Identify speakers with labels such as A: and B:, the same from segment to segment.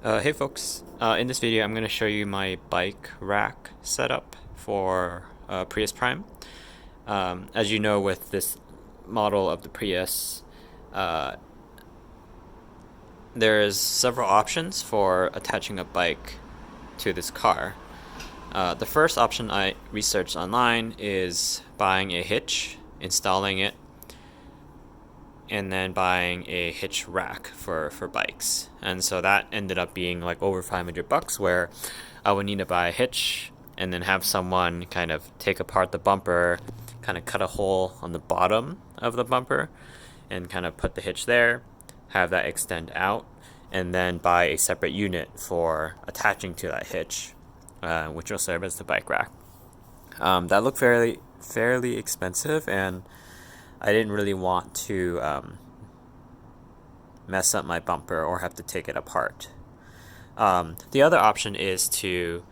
A: Hey folks, in this video I'm going to show you my bike rack setup for Prius Prime. As you know, with this model of the Prius, uh, there's several options for attaching a bike to this car. The first option I researched online is buying a hitch, installing it, and then buying a hitch rack for bikes. And so that ended up being like over $500, where I would need to buy a hitch and then have someone kind of take apart the bumper, kind of cut a hole on the bottom of the bumper and kind of put the hitch there, have that extend out, and then buy a separate unit for attaching to that hitch, which will serve as the bike rack. That looked fairly expensive, and I didn't really want to mess up my bumper or have to take it apart. The other option is to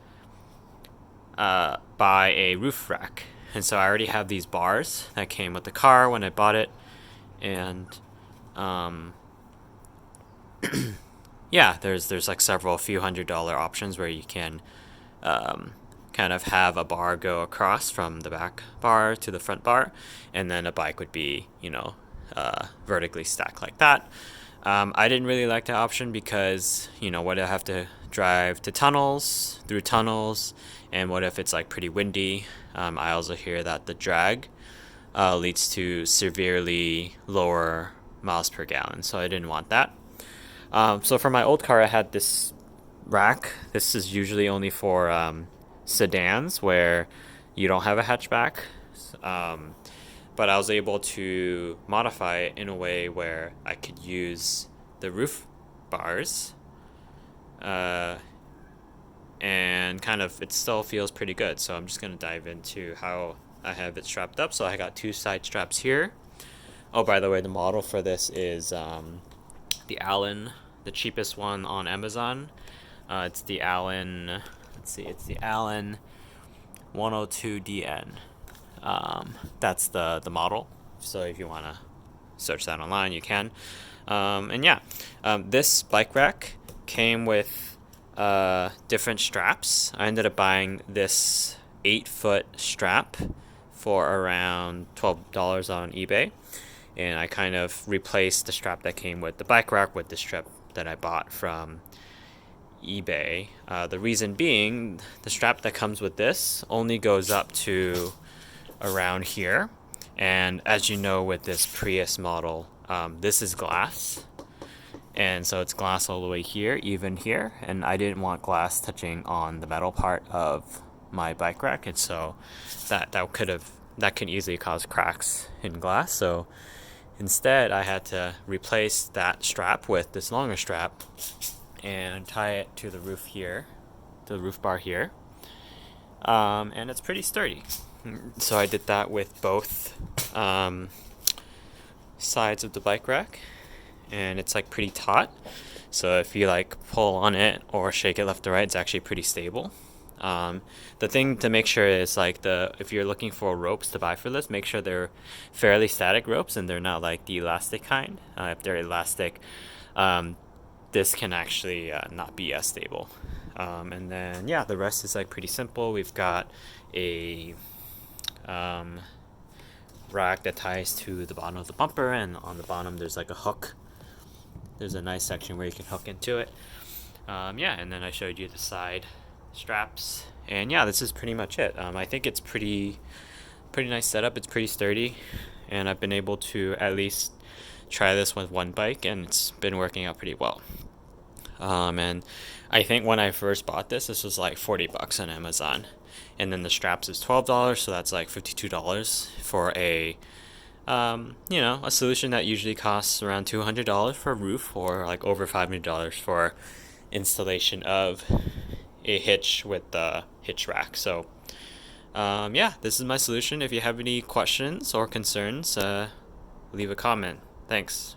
A: buy a roof rack. And so I already have these bars that came with the car when I bought it. And yeah, there's like several few $100 options where you can kind of have a bar go across from the back bar to the front bar, and then a bike would be, vertically stacked like that. I didn't really like that option because, what if I have to drive to through tunnels, and what if it's like pretty windy? I also hear that the drag leads to severely lower miles per gallon, so I didn't want that. So for my old car, I had this rack. This is usually only for sedans where you don't have a hatchback. Um, but I was able to modify it in a way where I could use the roof bars, uh, and kind of it still feels pretty good. So I'm just going to dive into how I have it strapped up. So I got two side straps here. Oh, by the way, the model for this is the Allen, the cheapest one on Amazon. It's the Allen, it's the Allen 102DN. That's the model. So if you want to search that online, you can. And yeah, this bike rack came with different straps. I ended up buying this 8-foot strap for around $12 on eBay. And I kind of replaced the strap that came with the bike rack with the strap that I bought from eBay. The reason being, the strap that comes with this only goes up to around here. And as you know, with this Prius model, this is glass. And so it's glass all the way here, even here. And I didn't want glass touching on the metal part of my bike rack. And so that can easily cause cracks in glass. So instead, I had to replace that strap with this longer strap and tie it to the roof here, to the roof bar here. And it's pretty sturdy. So I did that with both sides of the bike rack, and it's like pretty taut. So if you like pull on it or shake it left to right, it's actually pretty stable. The thing to make sure is like if you're looking for ropes to buy for this, make sure they're fairly static ropes and they're not like the elastic kind. If they're elastic, this can actually not be as stable. And then yeah, the rest is like pretty simple. We've got a rack that ties to the bottom of the bumper, and on the bottom there's like a hook. There's a nice section where you can hook into it. Yeah, and then I showed you the side straps, and yeah, this is pretty much it. I think it's pretty nice setup. It's pretty sturdy, and I've been able to at least try this with one bike, and it's been working out pretty well. And I think when I first bought this was like $40 on Amazon, and then the straps is $12, so that's like $52 for a a solution that usually costs around $200 for a roof, or like over $500 for installation of a hitch with the hitch rack. So yeah, this is my solution. If you have any questions or concerns, leave a comment. Thanks.